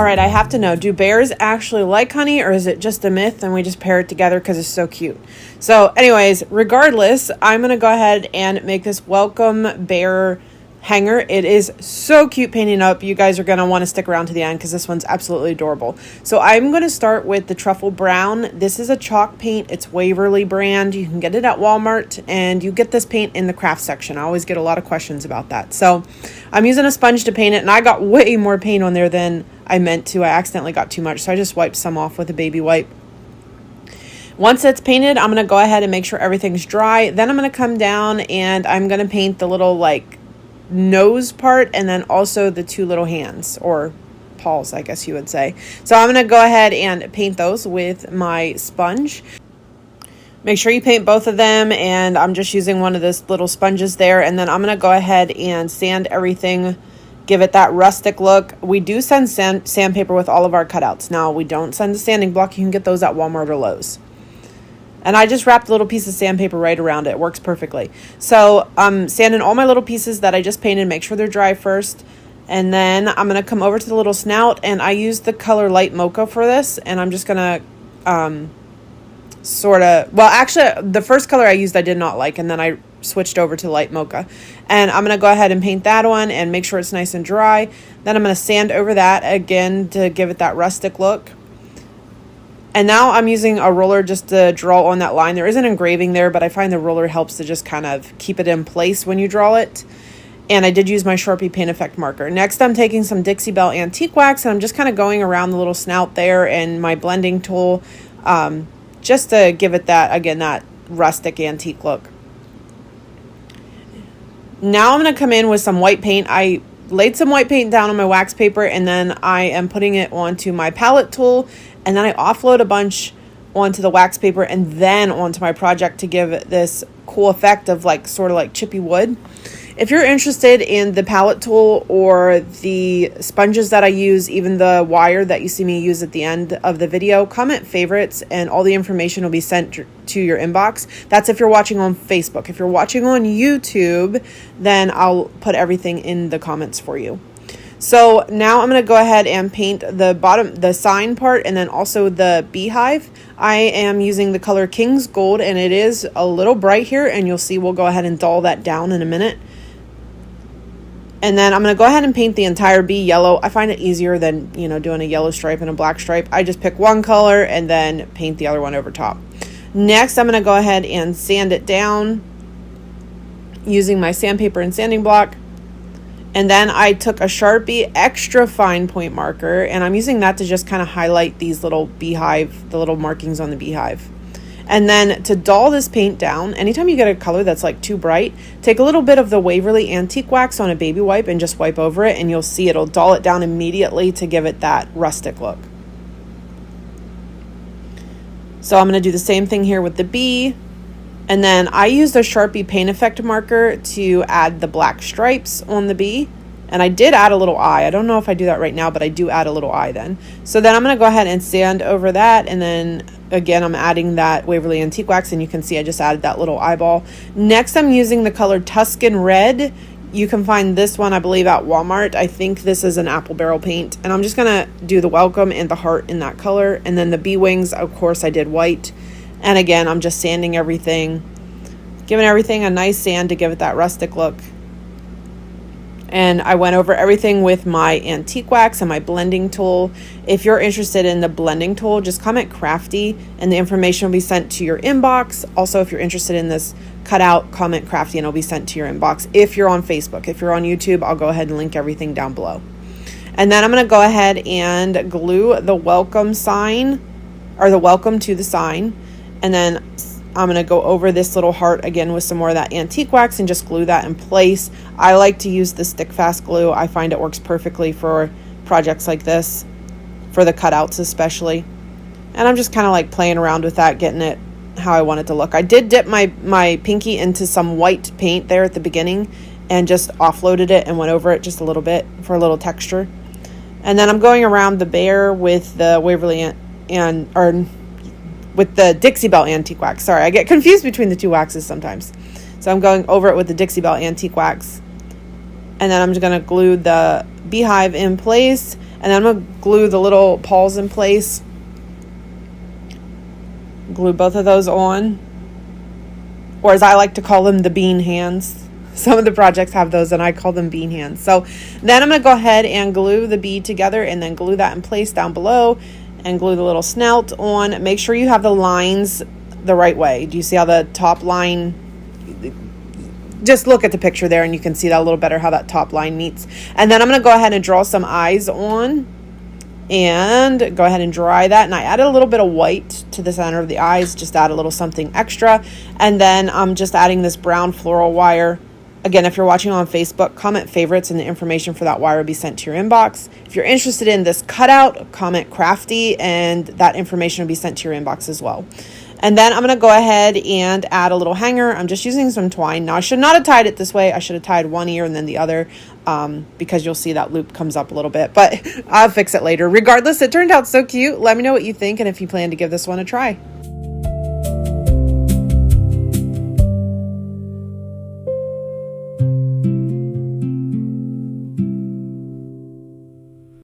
All right, I have to know, do bears actually like honey, or is it just a myth and we just pair it together because it's so cute? So anyways, regardless, I'm going to go ahead and make this welcome bear hanger. It is so cute painting up. You guys are going to want to stick around to the end because this one's absolutely adorable. So I'm going to start with the truffle brown. This is a chalk paint. It's Waverly brand. You can get it at Walmart, and you get this paint in the craft section. I always get a lot of questions about that. So I'm using a sponge to paint it, and I got way more paint on there than I meant to. I accidentally got too much, so I just wiped some off with a baby wipe. Once it's painted, I'm going to go ahead and make sure everything's dry. Then I'm going to come down and I'm going to paint the little like nose part, and then also the two little hands, or paws, I guess you would say. So I'm going to go ahead and paint those with my sponge. Make sure you paint both of them, and I'm just using one of those little sponges there, and then I'm going to go ahead and sand everything, give it that rustic look. We do send sandpaper with all of our cutouts. Now, we don't send a sanding block. You can get those at Walmart or Lowe's. And I just wrapped a little piece of sandpaper right around it. It works perfectly. So I'm sanding all my little pieces that I just painted. Make sure they're dry first. And then I'm going to come over to the little snout. And I use the color light mocha for this. And I'm just going to actually, the first color I used I did not like. And then I switched over to light mocha. And I'm going to go ahead and paint that one and make sure it's nice and dry. Then I'm going to sand over that again to give it that rustic look. And now I'm using a roller just to draw on that line. There is an engraving there, but I find the roller helps to just kind of keep it in place when you draw it. And I did use my Sharpie paint effect marker. Next, I'm taking some Dixy antique wax, and I'm just kind of going around the little snout there and my blending tool, just to give it that, again, that rustic antique look. Now I'm going to come in with some white paint. I laid some white paint down on my wax paper, and then I am putting it onto my palette tool. And then I offload a bunch onto the wax paper and then onto my project to give it this cool effect of like sort of like chippy wood. If you're interested in the palette tool or the sponges that I use, even the wire that you see me use at the end of the video, comment favorites and all the information will be sent to your inbox. That's if you're watching on Facebook. If you're watching on YouTube, then I'll put everything in the comments for you. So now I'm going to go ahead and paint the bottom, the sign part, and then also the beehive. I am using the color King's Gold, and it is a little bright here, and you'll see we'll go ahead and dull that down in a minute. And then I'm going to go ahead and paint the entire bee yellow. I find it easier than, doing a yellow stripe and a black stripe. I just pick one color and then paint the other one over top. Next, I'm going to go ahead and sand it down using my sandpaper and sanding block. And then I took a Sharpie extra fine point marker, and I'm using that to just kind of highlight these little beehive, the little markings on the beehive. And then to dull this paint down, anytime you get a color that's like too bright, take a little bit of the Waverly antique wax on a baby wipe and just wipe over it, and you'll see it'll dull it down immediately to give it that rustic look. So I'm going to do the same thing here with the bee. And then I used a Sharpie paint effect marker to add the black stripes on the bee. And I did add a little eye. I don't know if I do that right now, but I do add a little eye then. So then I'm going to go ahead and sand over that. And then again, I'm adding that Waverly antique wax, and you can see I just added that little eyeball. Next, I'm using the color Tuscan Red. You can find this one, I believe, at Walmart. I think this is an apple barrel paint. And I'm just going to do the welcome and the heart in that color. And then the bee wings, of course, I did white. And again, I'm just sanding everything, giving everything a nice sand to give it that rustic look. And I went over everything with my antique wax and my blending tool. If you're interested in the blending tool, just comment crafty and the information will be sent to your inbox. Also, if you're interested in this cutout, comment crafty and it'll be sent to your inbox. If you're on Facebook, if you're on YouTube, I'll go ahead and link everything down below. And then I'm going to go ahead and glue the welcome sign, or the welcome to the sign. And then I'm going to go over this little heart again with some more of that antique wax and just glue that in place. I like to use the stick fast glue. I find it works perfectly for projects like this, for the cutouts especially. And I'm just kind of like playing around with that, getting it how I want it to look. I did dip my pinky into some white paint there at the beginning and just offloaded it and went over it just a little bit for a little texture. And then I'm going around the bear with the Waverly with the Dixy antique wax. Sorry, I get confused between the two waxes sometimes. So I'm going over it with the Dixy antique wax. And then I'm just going to glue the beehive in place. And then I'm going to glue the little pawls in place. Glue both of those on. Or as I like to call them, the bean hands. Some of the projects have those and I call them bean hands. So then I'm going to go ahead and glue the bead together and then glue that in place down below and glue the little snout on. Make sure you have the lines the right way. Do you see how the top line, just look at the picture there and you can see that a little better, how that top line meets. And then I'm going to go ahead and draw some eyes on and go ahead and dry that. And I added a little bit of white to the center of the eyes, just add a little something extra. And then I'm just adding this brown floral wire. Again, if you're watching on Facebook, comment favorites and the information for that wire will be sent to your inbox. If you're interested in this cutout, comment crafty and that information will be sent to your inbox as well. And then I'm going to go ahead and add a little hanger. I'm just using some twine. Now, I should not have tied it this way. I should have tied one ear and then the other because you'll see that loop comes up a little bit. But I'll fix it later. Regardless, it turned out so cute. Let me know what you think and if you plan to give this one a try.